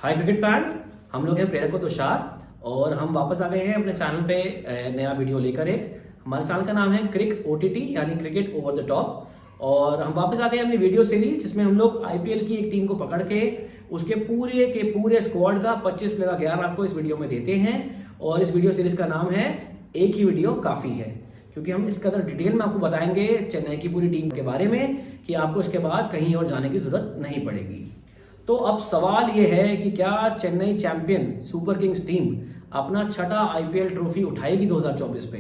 हाय cricket fans, हम लोग हैं प्रेरक तुषार और हम वापस आ गए हैं अपने चैनल पे नया वीडियो लेकर। हमारे चैनल का नाम है क्रिक OTT यानी क्रिकेट ओवर द टॉप। और हम वापस आ गए अपनी वीडियो सीरीज जिसमें हम लोग IPL की एक टीम को पकड़ के उसके पूरे स्क्वाड का 25 प्लेयर का ज्ञान आपको इस वीडियो में देते हैं। और इस वीडियो सीरीज का नाम है एक ही वीडियो काफी है, क्योंकि हम इस कदर डिटेल में आपको बताएंगे चेन्नई की पूरी टीम के बारे में कि आपको इसके बाद कहीं और जाने की जरूरत नहीं पड़ेगी। तो अब सवाल ये है कि क्या Chennai champion super Kings team अपना छठा IPL ट्रॉफी उठाएगी 2024 पे।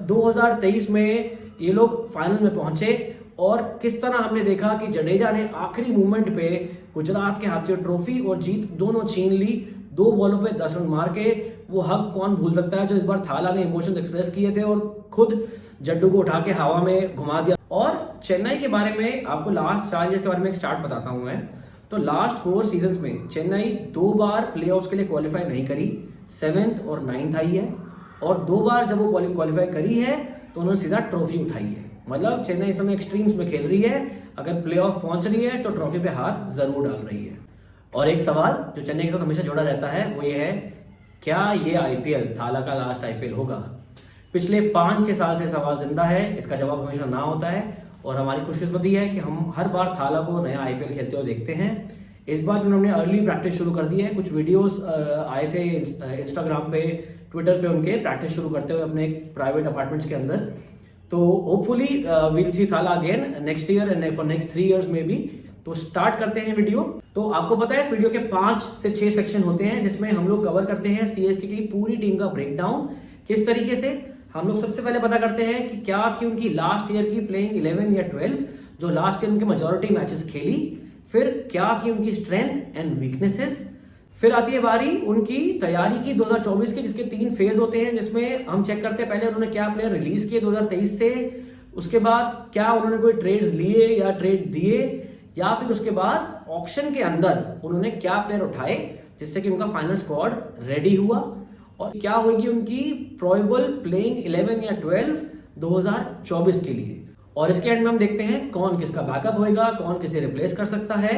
2023 में ये लोग फाइनल में पहुंचे और किस तरह हमने देखा कि जडेजा ने आखिरी मोमेंट पे गुजरात के हाथ से ट्रॉफी और जीत दोनों छीन ली। 2 बॉलों पे 10 रन मार के। वो हक कौन भूल सकता है जो इस बार थाला ने इमोशंस एक्सप्रेस किए थे और खुद जड्डू को उठा के हवा में घुमा दिया। और चेन्नई के बारे में आपको लास्ट 4 ईयर के बारे में एक स्टार्ट बताता हूं मैं। तो लास्ट 4 सीजन्स में चेन्नई 2 बार प्लेऑफ्स के लिए क्वालिफाई नहीं करी, 7th और 9th आई है। और 2 बार जब वो क्वालिफाई करी है तो उन्होंने सीधा ट्रॉफी उठाई है। मतलब चेन्नई इस समय एक्सट्रीम्स में खेल रही है, अगर प्लेऑफ पहुंच रही है तो ट्रॉफी पे हाथ जरूर डाल रही है। और एक सवाल जो चेन्नई के साथ हमेशा जुड़ा रहता है वो ये है, क्या ये IPL थाला का लास्ट IPL होगा। पिछले 5-6 साल से सवाल जिंदा है, इसका जवाब हमेशा ना होता है। और हमारी खुशकिस्मती है कि हम हर बार थाला को नया IPL खेलते हुए देखते हैं। इस बार उन्होंने अर्ली प्रैक्टिस शुरू कर दी है। कुछ वीडियोस आए थे इंस्टाग्राम पे, ट्विटर पे उनके प्रैक्टिस शुरू करते हुए अपने प्राइवेट अपार्टमेंट्स के अंदर। तो होपफुली वील सी थाला again next year and for next 3 years में भी। तो स्टार्ट करते हैं वीडियो। तो आपको पता है इस वीडियो के 5 से 6 सेक्शन होते हैं जिसमें हम लोग कवर करते हैं CSK की पूरी टीम का ब्रेकडाउन। किस तरीके से हम लोग सबसे पहले पता करते हैं कि क्या थी उनकी लास्ट ईयर की प्लेइंग 11 या 12 जो लास्ट ईयर उनके मेजॉरिटी मैचेस खेली। फिर क्या थी उनकी स्ट्रेंथ एंड वीकनेसेस। फिर आती है बारी उनकी तैयारी की 2024 की, जिसके 3 फेज होते हैं जिसमें हम चेक करते हैं पहले उन्होंने क्या प्लेयर रिलीज किए 2023 से, उसके बाद क्या उन्होंने कोई ट्रेड्स लिए या ट्रेड दिए, या फिर उसके बाद ऑक्शन के अंदर उन्होंने क्या प्लेयर उठाए जिससे कि उनका फाइनल स्क्वाड रेडी हुआ। और क्या होगी उनकी प्रोबेबल प्लेइंग 11 या 12 2024 के लिए। और इसके एंड में हम देखते हैं कौन किसका बैकअप होएगा, कौन किसे रिप्लेस कर सकता है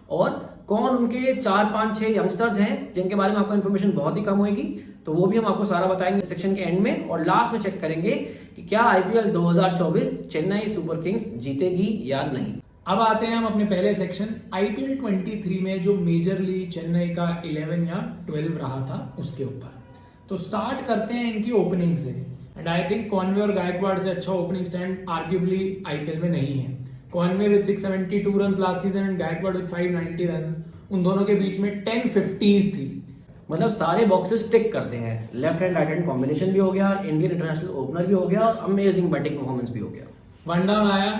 और कौन उनके 4, 5, 6 यंगस्टर्स हैं जिनके बारे में आपको इन्फॉर्मेशन बहुत ही कम होगी। तो वो भी हम आपको सारा बताएंगे सेक्शन के एंड में। और लास्ट में चेक करेंगे कि क्या IPL 2024 चेन्नई सुपर किंग्स जीतेगी या नहीं। अब आते हैं हम अपने पहले सेक्शन IPL 23 में जो मेजरली चेन्नई का 11 या 12 रहा था उसके ऊपर। तो स्टार्ट करते हैं इनकी ओपनिंग से। एंड आई थिंक कॉनवे और गायकवाड़ से अच्छा ओपनिंग स्टैंड आर्ग्यूबली IPL में नहीं है। Conway with 672 run last season and Gaikwad with 590 run, उन दोनों के बीच में 10 50s थी। मतलब सारे बॉक्सेस टिक करते हैं। Left hand right hand combination भी हो गया, इंडियन इंटरनेशनल ओपनर भी हो गया और अमेजिंग बैटिंग परफॉर्मेंस भी हो गया। वन डाउन आया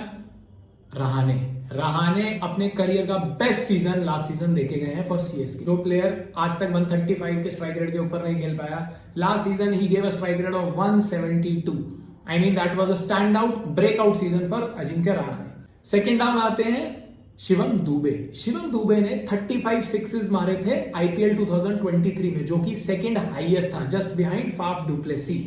रहाने अपने करियर का बेस्ट सीजन लास्ट सीजन देखे गए हैं फॉर CSK। जो प्लेयर आज तक 135 के स्ट्राइक रेट के ऊपर नहीं खेल पाया, last season he gave a strike rate of 172। I mean that was a stand out breakout season for Ajinkya Rahane. Second down आते हैं शिवम दुबे ने 35 सिक्सेस मारे थे IPL 2023 में, जो कि सेकंड हाईएस्ट था, जस्ट बिहाइंड फाफ डुप्लेसी।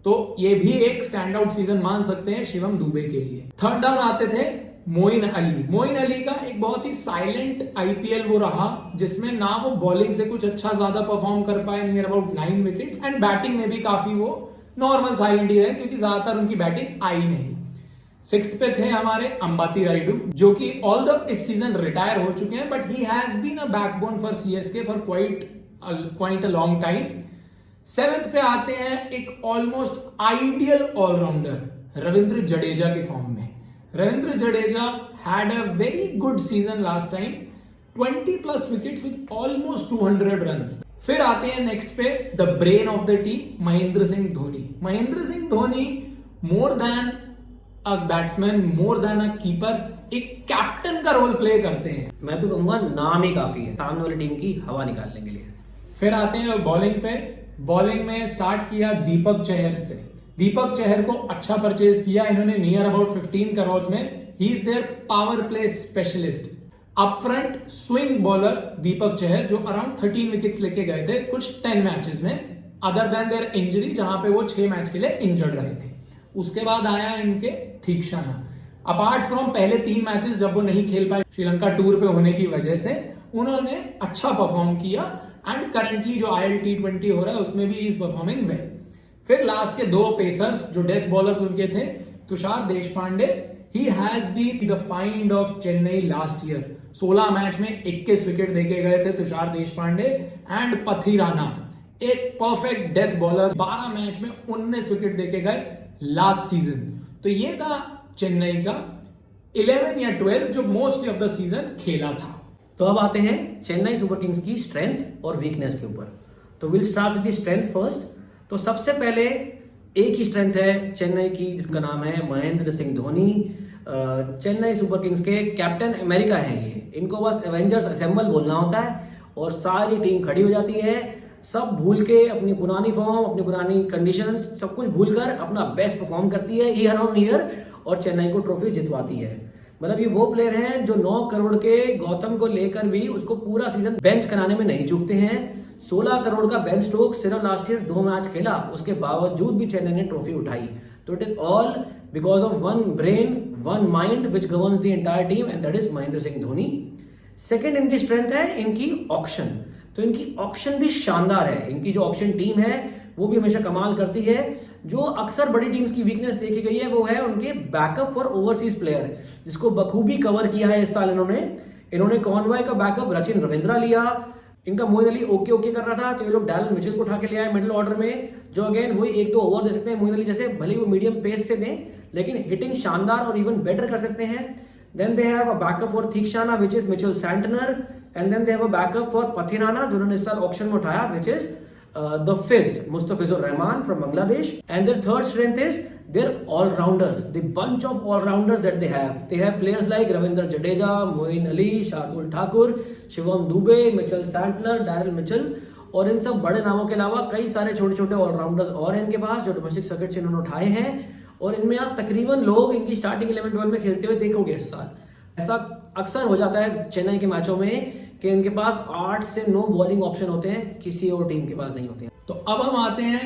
तो ये भी एक स्टैंड आउट सीजन मान सकते हैं शिवम दुबे के लिए। थर्ड डाउन आते थे मोइन अली का एक बहुत ही साइलेंट IPL वो रहा जिसमें ना वो बॉलिंग से कुछ अच्छा ज्यादा परफॉर्म कर पाए, near about 9 wickets, and batting में भी काफी वो नॉर्मल साइलेंट ही रहे क्योंकि ज्यादातर उनकी बैटिंग आई नहीं। 6th पे थे हमारे अंबाती रायडू, जो कि ऑल द इस सीजन रिटायर हो चुके हैं, but he has been a backbone for CSK for quite a long time. 7th पे आते हैं एक almost ideal all rounder Ravindra Jadeja के फॉर्म में। Ravindra Jadeja had a very good season last time, 20+ wickets with almost 200 runs. फिर आते हैं नेक्स्ट पे the brain of the team Mahendra Singh Dhoni more than a batsman, more than a keeper, एक कैप्टन का रोल प्ले करते हैं। मैं तो कहूंगा नाम ही काफी है सामने वाली टीम की हवा निकालने के लिए। फिर आते हैं बॉलिंग पे। बॉलिंग में स्टार्ट किया दीपक चहर से। दीपक चहर को अच्छा परचेज किया इन्होंने नियर अबाउट 15 करोड़ में। He is their power play specialist. Up front swing bowler Deepak Chahar, जो अराउंड 13 विकेट्स लेके गए थे कुछ 10 मैचेस में, अदर देन देयर इंजरी जहां पे वो 6 मैच के लिए इंजर्ड रहे थे। उसके बाद आया इनके थीक्षाना। अपार्ट फ्रॉम पहले 3 मैचेस जब वो नहीं खेल पाए श्रीलंका टूर पे होने की वजह से, उन्होंने अच्छा परफॉर्म किया एंड करंटली जो IL T20 हो रहा है उसमें भी इज परफॉर्मिंग वेल। फिर लास्ट के दो पेसर्स जो डेथ बॉलर्स उनके थे, Tushar Deshpande, he has been the find of Chennai last year. 16 match में 21 विकेट देके गए थे तुषार देशपांडे। एंड पथिराना, एक परफेक्ट डेथ बॉलर, 12 मैच में 19 विकेट देके गए लास्ट सीजन। तो ये था चेन्नई का 11 या 12 जो मोस्टली ऑफ द सीजन खेला था। तो अब आते हैं चेन्नई सुपर किंग्स की स्ट्रेंथ और वीकनेस के ऊपर। तो will start with the strength first. तो सबसे पहले एक ही स्ट्रेंथ है चेन्नई की, जिसका नाम है महेंद्र सिंह धोनी। चेन्नई सुपर किंग्स के कैप्टन अमेरिका है ये। इनको बस एवेंजर्स असेंबल बोलना होता है और सारी टीम खड़ी हो जाती है, सब भूल के अपनी पुरानी फॉर्म, अपनी पुरानी कंडीशंस, सब कुछ भूलकर अपना बेस्ट परफॉर्म करती है ईयर ऑन ईयर और चेन्नई को ट्रॉफी जितवाती है। मतलब ये वो प्लेयर हैं जो 9 करोड़ के गौतम को लेकर भी उसको पूरा सीजन बेंच कराने में नहीं चूकते हैं। 16 करोड़ का बेन स्टोक्स सिर्फ लास्ट ईयर 2 मैच खेला, उसके बावजूद भी चेन्नई ने ट्रॉफी उठाई। तो it is all because of one brain, one mind which governs the entire team and that is Mahendra Singh Dhoni. Second इनकी स्ट्रेंथ है इनकी ऑक्शन। तो इनकी ऑक्शन भी शानदार है। इनकी जो ऑक्शन टीम है वो भी हमेशा कमाल करती है। जो अक्सर बड़ी टीम्स की वीकनेस देखी गई है वो है उनके बैकअप फॉर ओवरसीज प्लेयर, जिसको बखूबी कवर किया है इस साल इन्होंने कॉनवॉय का बैकअप रचिन रविंद्रा लिया। इनका मोइन अली ओके कर रहा था तो ये लोग डैरल मिचेल को उठा के ले आए मिडिल ऑर्डर में, जो अगेन वही 1-2 ओवर दे सकते हैं मोइन अली जैसे, भले वो मीडियम पेस से दें लेकिन हिटिंग शानदार और इवन बेटर कर सकते हैं। Then they have a backup for Theekshana which is Mitchell Santner and then they have a backup for Pathirana जिन्होंने इस साल ऑक्शन में उठाया which is the Fizz, Mustafizur Rahman from Bangladesh. And their third strength is their all-rounders, the bunch of all-rounders that they have. They have players like Ravindra Jadeja, Moeen Ali, Shardul Thakur, Shivam Dube, Mitchell Santner, Daryl Mitchell और इन सब बड़े नामों के अलावा कई सारे छोटे छोटे ऑलराउंडर्स और हैं इनके पास जो डोमेस्टिक सर्किट से इन्होंने उठाए हैं। और इनमें आप तकरीबन लोग इनकी स्टार्टिंग 11-12 में खेलते हुए देखोगे इस साल। ऐसा अक्सर हो जाता है चेन्नई के मैचों में कि इनके पास 8 से 9 बॉलिंग ऑप्शन होते हैं, किसी और टीम के पास नहीं होते हैं। तो अब हम आते हैं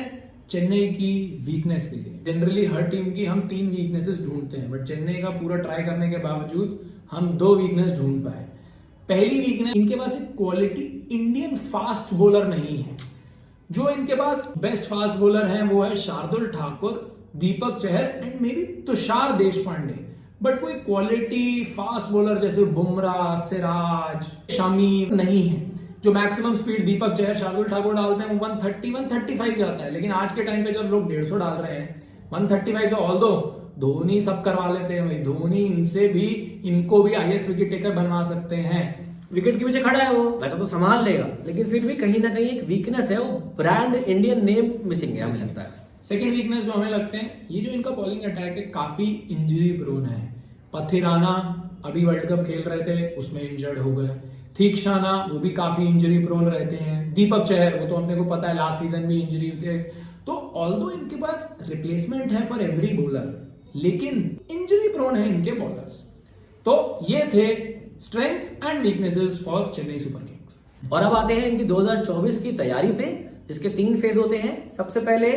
चेन्नई की वीकनेस के लिए। जनरली हर टीम की हम 3 वीकनेसेस ढूंढते हैं, बट चेन्नई का पूरा ट्राई करने के बावजूद हम 2 वीकनेस ढूंढ पाए। पहली वीकनेस, इनके पास एक क्वालिटी इंडियन फास्ट बॉलर नहीं है। जो इनके पास बेस्ट फास्ट बॉलर हैं वो है Shardul Thakur, Deepak Chahar and maybe Tushar Deshpande. But कोई क्वालिटी फास्ट बॉलर जैसे बुमराह, सिराज, शमी नहीं है। जो मैक्सिमम स्पीड दीपक चहर, शार्दुल ठाकुर डालते हैं वो 130-135 जाता है, लेकिन आज के टाइम पे जब लोग 150 डाल रहे हैं 135 से, ऑल दो धोनी सब करवा लेते हैं भाई, धोनी इनसे भी, इनको भी हाईएस्ट विकेट टेकर बनवा सकते हैं। विकेट के पीछे खड़ा है वो, वैसा तो संभाल लेगा, लेकिन फिर भी कहीं ना कहीं एक वीकनेस है, वो ब्रांड इंडियन नेम मिसिंग है हमें लगता है। सेकेंड वीकनेस जो हमें लगते हैं, ये जो इनका बॉलिंग अटैक है काफी इंजरी प्रोन है। पथिराना अभी वर्ल्ड कप खेल रहे थे, उसमें इंजर्ड हो गए। थीक्षाना वो भी काफी इंजरी प्रोन रहते हैं। दीपक चहर वो तो अपने को पता है लास्ट सीजन भी इंजरी थे। तो ऑल्दो इनके पास रिप्लेसमेंट है फॉर एवरी बॉलर, लेकिन इंजरी प्रोन है इनके बॉलर्स। तो ये थे strengths and weaknesses for Chennai super Kings. और अब आते हैं इनकी 2024 की तैयारी पे, जिसके 3 फेज होते हैं। सबसे पहले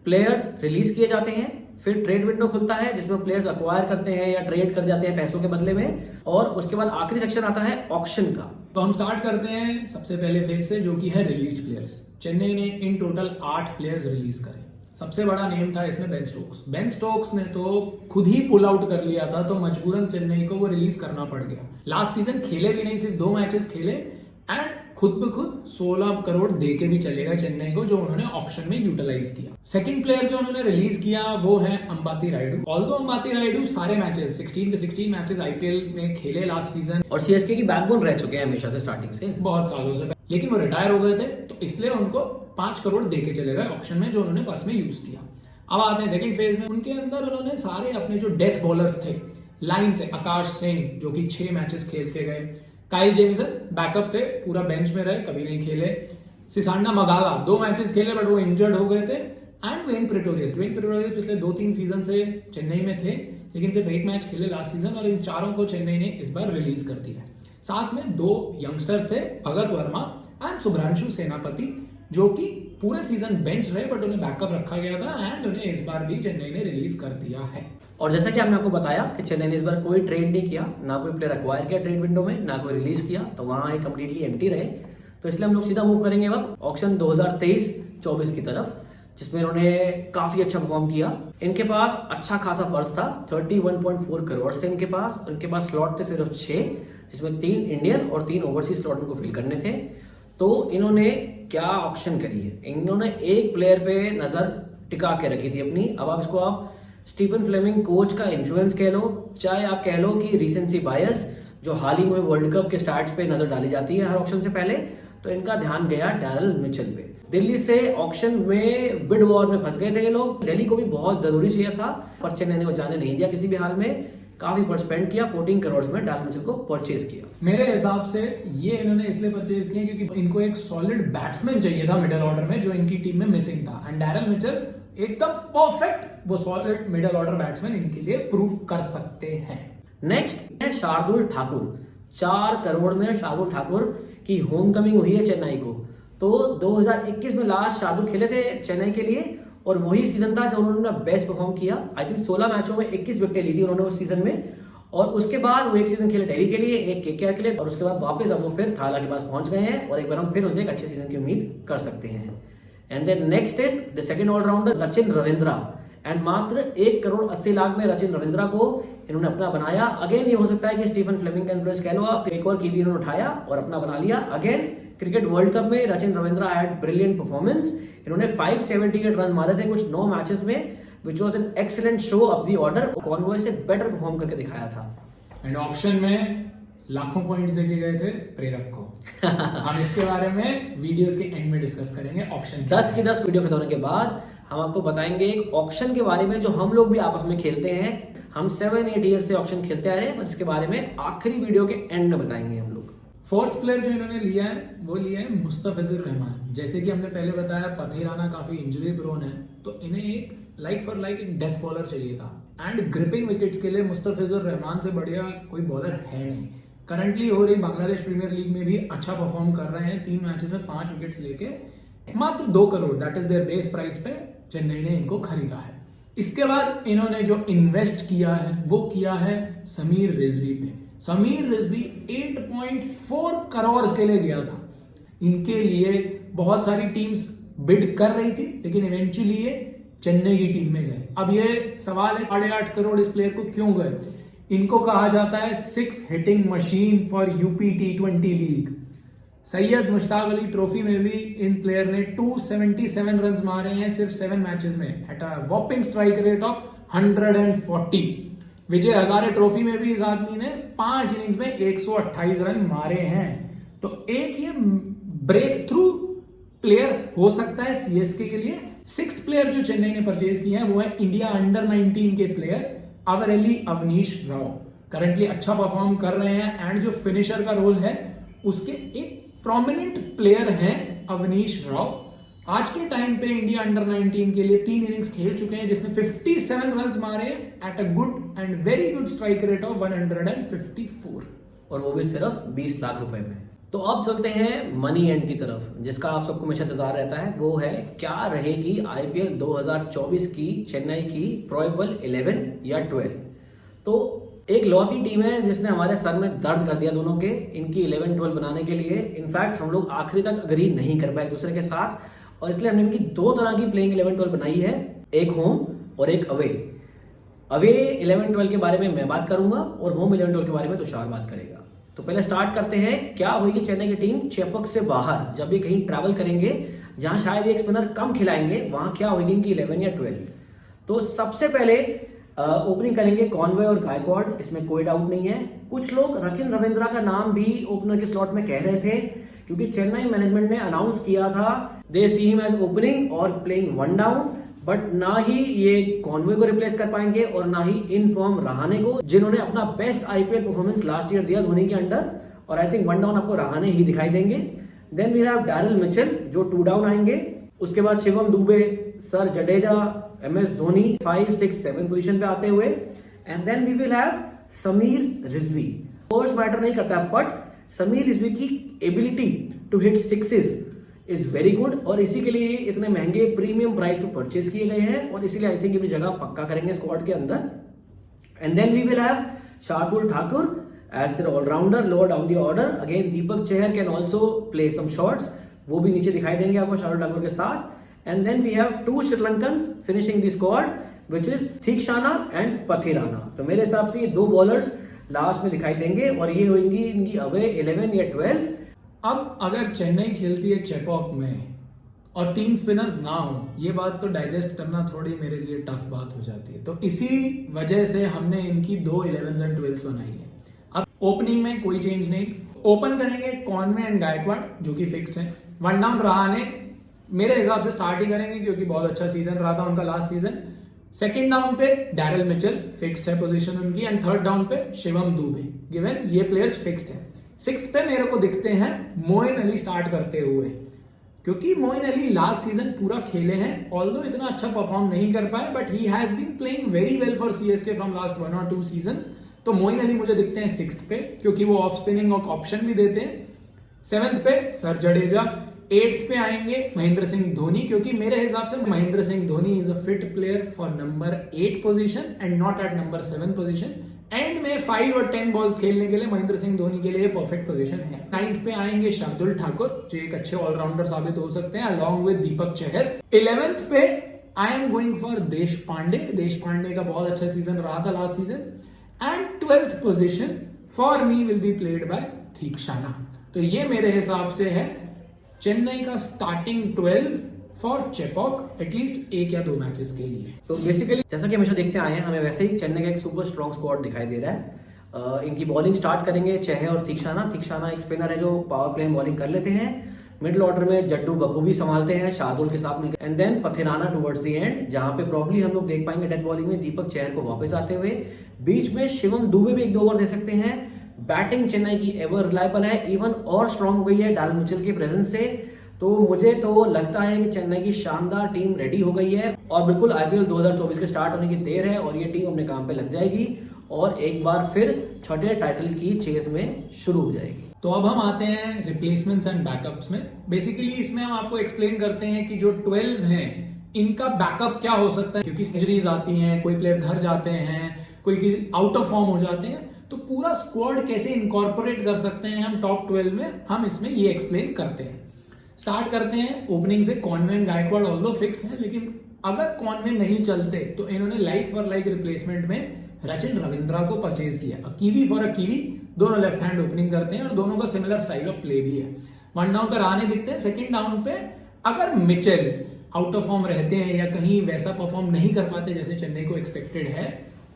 प्लेयर्स रिलीज किए जाते हैं, फिर ट्रेड विंडो खुलता है जिसमें प्लेयर्स अक्वायर करते हैं या ट्रेड कर जाते हैं पैसों के बदले में, और उसके बाद आखिरी सेक्शन आता है ऑक्शन का। तो हम स्टार्ट करते हैं सबसे पहले फेज से, जो कि है रिलीज्ड प्लेयर्स। चेन्नई ने इन टोटल 8 प्लेयर्स रिलीज करे। सबसे बड़ा नेम था इसमें बेन स्टोक्स। बेन स्टोक्स ने तो खुद ही पुल आउट कर लिया था, तो मजबूरन चेन्नई को वो रिलीज करना पड़ गया। लास्ट सीजन खेले भी नहीं, सिर्फ 2 मैचेस खेले एंड खुद ब खुद 16 करोड़ दे के भी चलेगा चेन्नई को, जो उन्होंने ऑक्शन में यूटिलाइज किया। सेकंड प्लेयर जो उन्होंने रिलीज किया वो है अंबाती रायडू। ऑल्दो अंबाती रायडू सारे मैचेस 16 के 16 मैचेस आईपीएल में खेले लास्ट सीजन, और सीएसके की बैकबोन रह चुके हैं हमेशा से, स्टार्टिंग से बहुत सालों से, लेकिन वो रिटायर हो गए थे, तो इसलिए उनको 5 करोड़ दे के चले गए ऑक्शन में, जो उन्होंने पर्स में यूज किया। अब आते हैं सेकंड फेज में। उनके अंदर उन्होंने सारे अपने जो डेथ बॉलर्स थे लाइन से, आकाश सिंह जो कि 6 मैचेस खेल के गए, काइल जेमिसन बैकअप थे, पूरा बेंच में रहे, कभी नहीं खेले, सिसांडा मगाला 2 मैचेस खेले बट वो इंजर्ड हो गए थे, एंड वेन प्रेटोरियस पिछले 2-3 सीजन से चेन्नई में थे, लेकिन सिर्फ 1 मैच खेले लास्ट सीजन, और इन चारों को चेन्नई ने इस बार रिलीज कर दिया। साथ में 2 यंगस्टर्स थे, भगत वर्मा एंड सुभ्रांशु सेनापति, जो कि पूरे सीजन बेंच रहे बट उन्हें बैकअप रखा गया था, एंड उन्हें इस बार भी चेन्नई ने रिलीज कर दिया है। और जैसा कि हमने आपको बताया कि चेन्नई ने इस बार कोई ट्रेड नहीं किया, ना कोई प्लेयर एक्वायर किया ट्रेड विंडो में, ना कोई रिलीज किया, तो वहां एक कंप्लीटली एम्प्टी रहे। तो इसलिए हम लोग सीधा मूव करेंगे अब ऑक्शन 2023-24 की तरफ, जिसमें इन्होंने काफी अच्छा परफॉर्म किया। इनके पास अच्छा खासा पर्स था, 31.4 करोड़ थे इनके पास। इनके पास स्लॉट थे सिर्फ 6, जिसमें 3 इंडियन और 3 ओवरसीज स्लॉट इनको फिल करने थे। तो इन्होंने क्या ऑप्शन करी है, इन्होंने एक प्लेयर पे नजर टिका के रखी थी अपनी। अब आप इसको आप स्टीफन फ्लेमिंग कोच का इन्फ्लुएंस कह लो, चाहे आप कह लो कि रीसेंसी बायस, जो हाल ही में वर्ल्ड कप के स्टार्ट्स पे नजर डाली जाती है हर ऑप्शन से पहले। तो इनका ध्यान गया डैरल मिचेल पे। दिल्ली से ऑक्शन में बिड वॉर में फंस गए थे ये लोग। दिल्ली को भी बहुत जरूरी चाहिए था, पर चेन्नई ने वो जाने नहीं दिया किसी भी हाल में। काफी पर स्पेंड किया, 14 करोड़ में डैरल मिचेल को परचेज किया। मेरे हिसाब से ये इन्होंने इसलिए परचेज किया क्योंकि इनको एक सॉलिड बैट्समैन चाहिए था मिडिल ऑर्डर में, जो इनकी टीम में मिसिंग था। एंड डैरल मिचेल एकदम परफेक्ट वो सॉलिड मिडिल ऑर्डर बैट्समैन इनके लिए प्रूव कर सकते हैं। नेक्स्ट है शार्दुल ठाकुर। 4 करोड़ में शार्दुल ठाकुर की होम कमिंग हुई है चेन्नई को। तो 2021 में लास्ट शार्दुल खेले थे चेन्नई के लिए, और वही सीजन था जब उन्होंने बेस्ट परफॉर्म किया। आई थिंक 16 मैचों में 21 विकेटें ली थी उन्होंने उस सीजन में। और उसके बाद वो एक सीजन खेले दिल्ली के लिए, एक केकेआर के लिए, और उसके बाद वापस अब वो फिर थाला के पास पहुंच गए हैं, और एक बार हम फिर उनसे एक अच्छे सीजन की उम्मीद कर सकते हैं। And then next is the second all rounder Rachin Ravindra. And मात्र 1 करोड़ 80 लाख में रचिन रविंद्रा को इन्होंने अपना बनाया। अगेन ये हो सकता है कि स्टीफन फ्लेमिंग का इन्फ्लुएंस कह लो आप, एक और कीवी इन्होंने उठाया और अपना बना लिया। अगेन क्रिकेट वर्ल्ड कप में Rachin Ravindra had brilliant performance. इन्होंने 578 रन मारे थे कुछ 9 मैचेस में, which was an excellent show off the order. Conway से बेटर परफॉर्म करके दिखाया था। एंड ऑक्शन में लाखों पॉइंट्स देके गए थे प्रेरक को। हम इसके बारे में वीडियोस के एंड में डिस्कस करेंगे ऑक्शन 10 की 10 वीडियो खत्म होने के बाद हम आपको बताएंगे एक ऑक्शन के बारे में जो हम लोग भी आपस में खेलते हैं। हम 7-8 ईयर से ऑक्शन खेलते आ रहे हैं, और इसके बारे में आखिरी वीडियो के एंड में बताएंगे हम लोग। फोर्थ प्लेयर जो इन्होंने लिया है वो लिया है मुस्तफिजुर रहमान। जैसे कि हमने पहले बताया पथेराना काफी इंजरी प्रोन है, तो इन्हें एक लाइक फॉर लाइक एक डेथ बॉलर चाहिए था। एंड ग्रिपिंग विकेट्स के लिए मुस्तफिजुर रहमान से बढ़िया कोई बॉलर है नहीं। करंटली हो रही बांग्लादेश प्रीमियर लीग में भी अच्छा परफॉर्म कर रहे हैं, 3 मैचेस में 5 विकेट्स लेके मात्र 2 crore that is there base price पे चेन्नई ने इनको खरीदा है। इसके बाद इन्होंने जो इन्वेस्ट किया है वो किया है समीर रिजवी पे। समीर रिजवी 8.4 करोड़ के लिए गया था। इनके लिए बहुत सारी टीम्स बिड कर रही थी, लेकिन इवेंचुअली ये चेन्नई की टीम में गए। अब ये सवाल है 8.5 करोड़ इस प्लेयर को क्यों गए। इनको कहा जाता है 6 hitting machine for UP T20 league. Syed Mushtaq Ali trophy में भी इन प्लेयर ने 277 रन मारे हैं सिर्फ 7 मैचेस में at a whopping strike rate of 140। Vijay Hazare Trophy में भी इस आदमी ने 5 इनिंग्स में 128 रन मारे हैं। तो एक ये ब्रेक थ्रू प्लेयर हो सकता है सीएसके के लिए। 6th प्लेयर जो चेन्नई ने परचेज किया है वो है इंडिया अंडर 19 के प्लेयर अवरेली अवनीश राव। करंटली अच्छा परफॉर्म कर रहे हैं, एंड जो फिनिशर का रोल है उसके एक प्रोमिनेंट प्लेयर हैं अवनीश राव। आज के टाइम पे इंडिया अंडर 19 के लिए 3 इनिंग्स खेल चुके हैं, जिसमें 57 रन मारे at a good and very good strike rate of 154, और वो भी सिर्फ 20 लाख रुपए में। तो अब चलते हैं मनी एंड की तरफ, जिसका आप सबको हमेशा इंतजार रहता है। वो है क्या रहेगी आईपीएल 2024 की चेन्नई की प्रोबेबल 11 या 12। तो एक लौती टीम है जिसने हमारे सर में दर्द कर दिया दोनों के, इनकी 11-12 बनाने के लिए। इनफैक्ट हम लोग आखिरी तक अग्री नहीं कर पाए एक दूसरे के साथ, और इसलिए हमने इनकी 2 तरह की प्लेइंग 11-12 बनाई है, एक होम और एक अवे। अवे 11-12 के बारे में मैं बात करूंगा और होम 11-12 के बारे में तुषार बात करेगा। तो पहले स्टार्ट करते हैं, क्या होगी चेन्नई की टीम चेपक से बाहर जब ये कहीं ट्रैवल करेंगे जहां शायद एक स्पिनर कम खिलाएंगे, वहां क्या होगी इनकी 11 या 12। तो सबसे पहले ओपनिंग करेंगे कॉनवे और गायकवाड, इसमें कोई डाउट नहीं है। कुछ लोग रचिन रविंद्रा का नाम भी ओपनर के स्लॉट में कह रहे थे, क्योंकि चेन्नई मैनेजमेंट ने अनाउंस किया था दे सी हिम एज ओपनिंग और प्लेइंग 1 डाउन। बट ना ही ये कॉनवे को रिप्लेस कर पाएंगे और ना ही इन फॉर्म रहाणे को, जिन्होंने अपना best IPL performance last year दिया धोनी के अंडर, और आई थिंक 1 डाउन आपको रहाणे ही दिखाई देंगे। Then we have Daryl Mitchell जो 2 डाउन आएंगे। उसके बाद शिवम दुबे, सर जडेजा, एमएस धोनी 5, 6, 7 पोजीशन पे आते हुए। And then we will have Sameer Rizvi. Force matter नहीं करता, बट समीर रिजवी की ability to hit 6s is very good, और इसी के लिए इतने महंगे प्रीमियम प्राइस पे परचेज किए गए हैं, और इसीलिए आई थिंक अपनी जगह पक्का करेंगे स्क्वाड के अंदर। And then we will have Shardul Thakur as their all-rounder lower down the order. Again, Deepak Chahar can also play some shots. वो भी नीचे दिखाई देंगे आपको शार्दुल ठाकुर के साथ. And then we have 2 Sri-Lankans finishing the squad, which is Theekshana and Pathirana. तो मेरे हिसाब से ये 2 बॉलर्स लास्ट में दिखाई देंगे और ये होंगी इनकी अवे 11 या 12. अब अगर चेन्नई खेलती है चेपॉक में और 3 स्पिनर्स ना हो, ये बात तो डाइजेस्ट करना थोड़ी मेरे लिए टफ बात हो जाती है. तो इसी वजह से हमने इनकी 2 11s एंड 12s बनाई है. अब ओपनिंग में कोई चेंज नहीं. ओपन करेंगे कॉनवे एंड गायकवाड़ जो कि फिक्स्ड है. वन डाउन रहाणे मेरे हिसाब से स्टार्ट ही करेंगे क्योंकि बहुत अच्छा सीजन रहा था उनका लास्ट सीजन. सेकंड डाउन पे डैरल मिचेल फिक्स्ड है पोजीशन उनकी. एंड थर्ड डाउन पे शिवम दुबे, गिवन ये प्लेयर्स फिक्स्ड है. सिक्स्थ पे मेरे को दिखते हैं मोइन अली स्टार्ट करते हुए, क्योंकि मोइन अली लास्ट सीजन पूरा खेले हैं. ऑल्दो इतना अच्छा परफॉर्म नहीं कर पाए but he has been playing very well for CSK from last 1 और 2 सीजंस. तो मोइन अली मुझे दिखते हैं सिक्स्थ पे क्योंकि वो ऑफ स्पिनिंग ऑप्शन भी देते हैं. 7th पे सर जडेजा. 8th पे आएंगे महेंद्र सिंह धोनी, क्योंकि मेरे हिसाब से Mahendra Singh Dhoni is a fit player for number 8 position and not at number 7 position. And में 5 और 10 बॉल्स खेलने के लिए महेंद्र सिंह धोनी के लिए परफेक्ट पोजीशन है. 9th पे आएंगे शार्दुल ठाकुर जो एक अच्छे ऑलराउंडर साबित हो सकते हैं along with Deepak Chahar. 11th पे आई एम गोइंग फॉर देश पांडे. देश पांडे का बहुत अच्छा सीजन रहा था last season. And 12th position for me will be played by Theekshana. तो ये मेरे हिसाब से है चेन्नई का स्टार्टिंग 12 फॉर चेपॉक एटलीस्ट 1 या 2 मैचेस के लिए. तो बेसिकली जैसा कि हमेशा देखते आए हैं, हमें वैसे ही चेन्नई का एक सुपर स्ट्रॉन्ग स्क्वाड दिखाई दे रहा है. इनकी बॉलिंग स्टार्ट करेंगे चहर और थीक्षाना. थीक्षाना एक स्पिनर है जो पावर प्ले में बॉलिंग कर लेते हैं. मिडिल ऑर्डर में जड्डू बग्गू भी संभालते हैं शार्दुल के साथ मिलकर. And then Pathirana towards the end, जहां पे प्रॉब्ली हम लोग देख पाएंगे डेथ बॉलिंग में दीपक चहर को वापस आते हुए. बीच में शिवम दुबे भी 1-2 ओवर दे सकते हैं. बैटिंग चेन्नई की एवर रिलायबल है, इवन और स्ट्रॉन्ग हो गई है डैरल मिचेल के प्रेजेंस से. तो मुझे तो लगता है कि चेन्नई की शानदार टीम रेडी हो गई है और बिल्कुल आईपीएल 2024 के स्टार्ट होने की देर है और ये टीम अपने काम पे लग जाएगी और एक बार फिर छठे टाइटल की चेस में शुरू हो जाएगी. तो अब हम आते हैं रिप्लेसमेंट्स एंड बैकअप्स में. बेसिकली इसमें हम आपको एक्सप्लेन करते हैं कि जो 12 हैं इनका बैकअप क्या हो सकता है, क्योंकि इंजरीज आती हैं, कोई प्लेयर घर जाते हैं, कोई आउट ऑफ फॉर्म हो जाते हैं. तो पूरा स्क्वाड कैसे इनकॉर्पोरेट कर सकते हैं हम टॉप 12 में, हम इसमें ये एक्सप्लेन करते हैं. स्टार्ट करते हैं ओपनिंग से. Conway and Gaikwad although fix है, लेकिन अगर कॉनवे नहीं चलते तो इन्होंने लाइक फॉर लाइक रिप्लेसमेंट में रचिन रविंद्रा को परचेज किया. कीवी फॉर अ कीवी, दोनों लेफ्ट हैंड ओपनिंग करते हैं और दोनों का सिमिलर स्टाइल ऑफ प्ले भी है. 1 डाउन पर आने दिखते हैं. 2nd डाउन पे अगर मिचेल आउट ऑफ फॉर्म रहते हैं या कहीं वैसा परफॉर्म नहीं कर पाते जैसे चेन्नई को एक्सपेक्टेड है,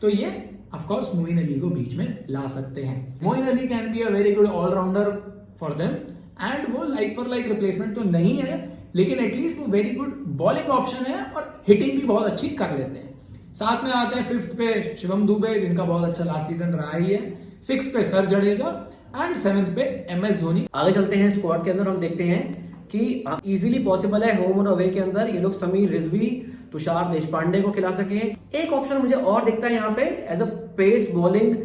तो ये ऑफकोर्स मोइन अली को बीच में ला सकते हैं. Moeen Ali can be a very good all rounder for them and वो लाइक फॉर लाइक रिप्लेसमेंट तो नहीं है, लेकिन एटलीस्ट वो वेरी गुड बॉलिंग ऑप्शन है और हिटिंग भी बहुत अच्छी कर लेते हैं. साथ में आते हैं 5th पे शिवम दुबे जिनका बहुत अच्छा लास्ट सीजन रहा ही है. 6th पे सर जडेजा एंड 7th पे MS धोनी. आगे चलते हैं स्क्वाड के अंदर. हम देखते हैं कि इजीली पॉसिबल है होम और अवे के अंदर ये लोग समीर रिजवी, तुषार देशपांडे को खिला सके. एक ऑप्शन मुझे और दिखता है यहाँ पे as a pace bowling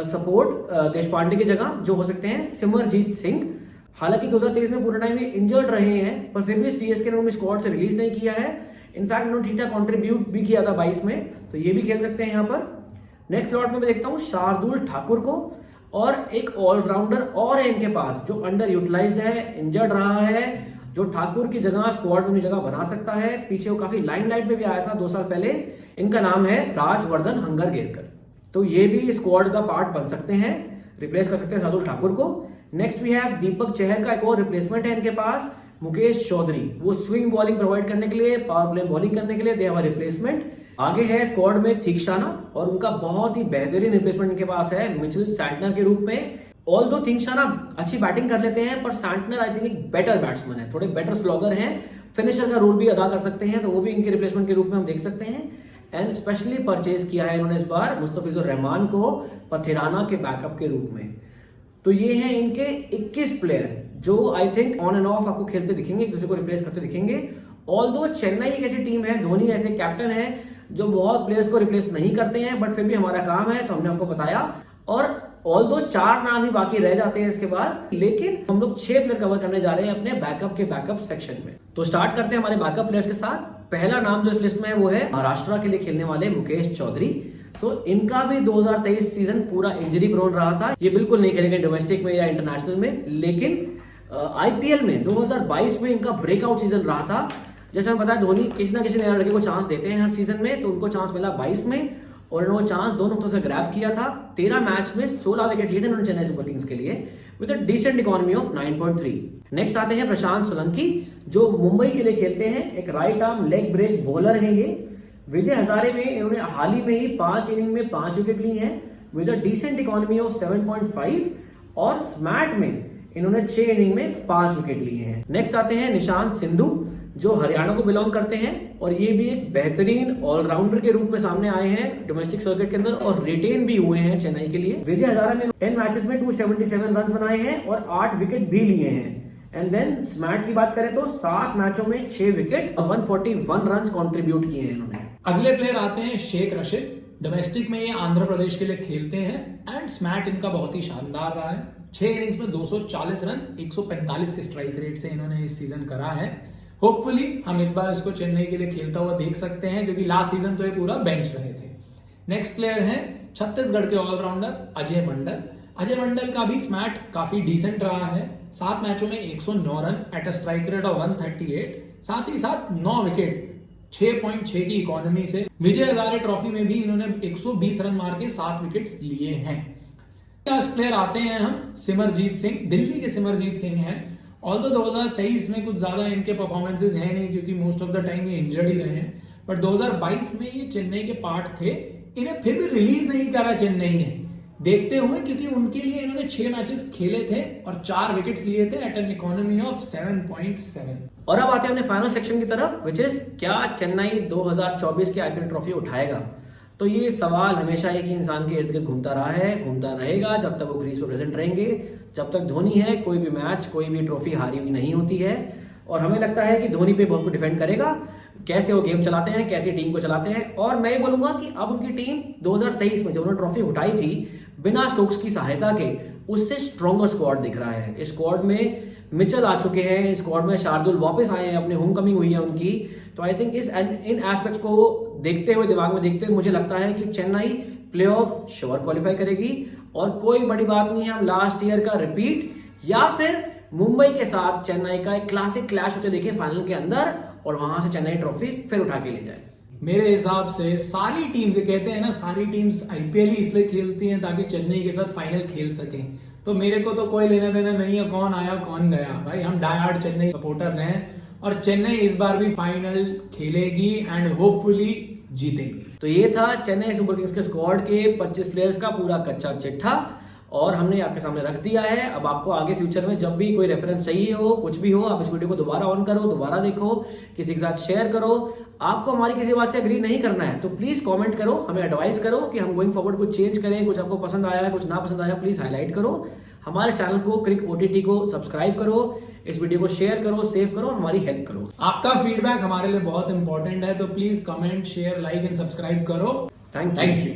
support Deshpande की जगह जो हो सकते हैं सिमरजीत सिंह. हालांकि 2023 में पूरे टाइम इंजर्ड रहे हैं पर फिर भी सीएसके ने उन्हें स्क्वाड से रिलीज नहीं किया है. इनफैक्ट उन्होंने ठीक ठाक कॉन्ट्रीब्यूट भी किया था 22 में, तो ये भी खेल सकते हैं यहाँ पर. नेक्स्ट स्लॉट में मैं देखता हूँ शार्दुल ठाकुर को और एक ऑलराउंडर और है इनके पास जो अंडर यूटिलाइज्ड है, इंजर्ड रहा है, जो ठाकुर की जगह स्क्वाड में जगह बना सकता है. पीछे वो काफी लाइमलाइट में भी आया था 2 साल पहले. इनका नाम है राजवर्धन हंगरगेरकर. तो ये भी स्क्वाड का पार्ट बन सकते हैं, रिप्लेस कर सकते हैं शार्दुल ठाकुर को. Next we have Deepak Chahar का एक और रिप्लेसमेंट है इनके पास, मुकेश चौधरी. वो स्विंग बॉलिंग प्रोवाइड करने के लिए, पावर प्ले बॉलिंग करने के लिए दे हैव अ रिप्लेसमेंट. आगे है स्क्वाड में थीक्षाना और उनका बहुत ही बेहतरीन रिप्लेसमेंट इनके पास है मिचेल सैंटनर के रूप में. ऑल्दो थीक्षाना अच्छी बैटिंग कर लेते हैं पर सैंटनर आई थिंक एक बेटर बैट्समैन है, थोड़े बेटर स्लॉगर हैं, फिनिशर का रोल भी अदा कर सकते हैं, तो वो भी इनके रिप्लेसमेंट के रूप में हम देख सकते हैं. एंड स्पेशली परचेज किया है इन्होंने इस बार मुस्तफिजुर रहमान को पथिराना के बैकअप के रूप में. तो ये हैं इनके 21 प्लेयर जो I think on end of आपको खेलते दिखेंगे, एक दूसरे को रिप्लेस करते दिखेंगे. ऑल्दो चेन्नई एक ऐसी टीम है, धोनी ऐसे कैप्टन है जो बहुत प्लेयर्स को रिप्लेस नहीं करते हैं, बट फिर भी हमारा काम है तो हमने आपको बताया. और ऑल्दो 4 नाम ही बाकी रह जाते हैं इसके बाद, लेकिन हम लोग 6 प्लेयर कवर करने जा रहे हैं अपने बैकअप के बैकअप सेक्शन में. तो स्टार्ट करते हैं हमारे बैकअप प्लेयर्स के साथ. पहला नाम जो इस लिस्ट में है वो है महाराष्ट्र के लिए खेलने वाले मुकेश चौधरी. तो इनका भी 2023 सीजन पूरा इंजरी प्रोन रहा था, ये बिल्कुल नहीं खेलेंगे डोमेस्टिक में या इंटरनेशनल में। लेकिन आईपीएल में 2022 में इनका ब्रेकआउट सीजन रहा था। जैसे हमें पता है धोनी किसी ना किसी नए लड़के को चांस देते हैं हर सीजन में, तो उनको चांस मिला 22 में और उन्होंने चांस दोनों हफ्तों से ग्रैब किया था। 13 मैच में 16 विकेट लिए थे उन्होंने चेन्नई सुपर किंग्स के लिए with a decent economy of 9.3। Next आते हैं प्रशांत सोलंकी, जो मुंबई के लिए खेलते हैं। एक right arm leg break bowler है ये। विजय हजारे में इन्होंने हाल ही में ही 5 इनिंग में 5 विकेट ली हैं with a decent economy of 7.5 और स्मैट में इन्होंने 6 इनिंग में 5 विकेट लिए हैं। नेक्स्ट आते हैं निशांत सिंधु, जो हरियाणा को बिलोंग करते हैं और ये भी एक बेहतरीन ऑलराउंडर के रूप में सामने आए हैं डोमेस्टिक सर्किट के अंदर और रिटेन भी हुए हैं चेन्नई के लिए। विजय हजारा में 10 मैचेस में 277 रन बनाए हैं और 8 विकेट भी लिए हैं। एंड देन स्मैट की बात करें तो 7 मैचों में 6 विकेट और 141 रन कंट्रीब्यूट किए हैं इन्होंने। अगले प्लेयर आते हैं शेख रशीद। डोमेस्टिक में ये आंध्र प्रदेश के लिए खेलते हैं एंड स्मैट इनका बहुत ही शानदार रहा है। 6 इनिंग्स में 240 रन 145 के स्ट्राइक रेट से इन्होंने इस सीजन करा है। होपफुली हम इस बार इसको चेन्नई के लिए खेलता हुआ देख सकते हैं, क्योंकि लास्ट सीजन तो ये पूरा बेंच रहे थे। नेक्स्ट प्लेयर हैं छत्तीसगढ़ के ऑलराउंडर अजय मंडल। अजय मंडल का भी स्मैट काफी डिसेंट रहा है। 7 मैचों में 109 run at a strike rate of 138, साथ ही साथ 9 विकेट 6.6 की इकोनॉमी से। विजय हजारे ट्रॉफी में भी इन्होंने 120 रन मार के 7 विकेट्स लिए हैं। लास्ट प्लेयर आते हैं हम सिमरजीत सिंह। दिल्ली के सिमरजीत सिंह हैं। ऑल्दो 2023 में कुछ ज्यादा इनके परफॉर्मेंसेस हैं नहीं, क्योंकि मोस्ट ऑफ द टाइम ये इंजर्ड ही रहे हैं। बट 2022 में ये चेन्नई के पार्ट थे, इन्हें फिर भी रिलीज नहीं करा चेन्नई ने, देखते हुए क्योंकि उनके लिए इन्होंने 6 मैचेस खेले थे और 4 विकेट्स लिए थे एट एन इकोनॉमी ऑफ 7.7। और अब आते हैं अपने फाइनल सेक्शन की तरफ, विच इज क्या चेन्नई 2024 की आईपीएल ट्रॉफी उठाएगा। तो ये सवाल हमेशा एक ही इंसान के इर्द गिर्द घूमता रहा है, घूमता रहेगा जब तक वो क्रीज पर प्रेजेंट रहेंगे। जब तक धोनी है कोई भी मैच कोई भी ट्रॉफी हारी हुई नहीं होती है। और हमें लगता है कि धोनी पे बहुत कुछ डिपेंड करेगा, कैसे वो गेम चलाते हैं, कैसी टीम को चलाते हैं। और मैं ये बोलूंगा कि अब उनकी टीम 2023 में जब उन्होंने ट्रॉफी उठाई थी बिना स्टोक्स की सहायता के, उससे स्ट्रॉन्गर स्क्वाड दिख रहा है। इस स्क्वाड में मिचेल आ चुके हैं, स्क्वाड में शार्दुल वापस आए हैं, अपने होम कमिंग हुई है उनकी। तो आई थिंक इन एस्पेक्ट्स को देखते हुए, दिमाग में देखते हुए मुझे लगता है कि चेन्नई प्लेऑफ श्योर क्वालिफाई करेगी। और कोई बड़ी बात नहीं है, हम लास्ट ईयर का रिपीट या फिर मुंबई के साथ चेन्नई का एक क्लासिक क्लैश होते देखें फाइनल के अंदर और वहां से चेन्नई ट्रॉफी फिर उठा के ले जाए। मेरे हिसाब से सारी टीम्स, कहते हैं ना सारी टीम्स आईपीएल ही इसलिए खेलती हैं ताकि चेन्नई के साथ फाइनल खेल सकें। तो मेरे को तो कोई लेना देना नहीं है कौन आया कौन गया, भाई हम डाई हार्ड चेन्नई सपोर्टर्स हैं और चेन्नई इस बार भी फाइनल खेलेगी एंड होपफुली जीतेगी। तो ये था चेन्नई सुपर किंग्स के स्क्वाड के 25 प्लेयर्स का पूरा कच्चा चिट्ठा और हमने आपके सामने रख दिया है। अब आपको आगे फ्यूचर में जब भी कोई रेफरेंस चाहिए हो, कुछ भी हो, आप इस वीडियो को दोबारा ऑन करो, दोबारा देखो, किसी के साथ शेयर करो। आपको हमारी किसी बात से एग्री नहीं करना है तो प्लीज कमेंट करो, हमें एडवाइस करो कि हम गोइंग फॉरवर्ड कुछ चेंज करें। कुछ आपको पसंद आया है, कुछ ना पसंद आया, प्लीज हाईलाइट करो। हमारे चैनल को क्रिक ओटीटी को सब्सक्राइब करो, इस वीडियो को शेयर करो, सेव करो, हमारी हेल्प करो। आपका फीडबैक हमारे लिए बहुत इंपॉर्टेंट है, तो please comment, share, like and subscribe करो। Thank you.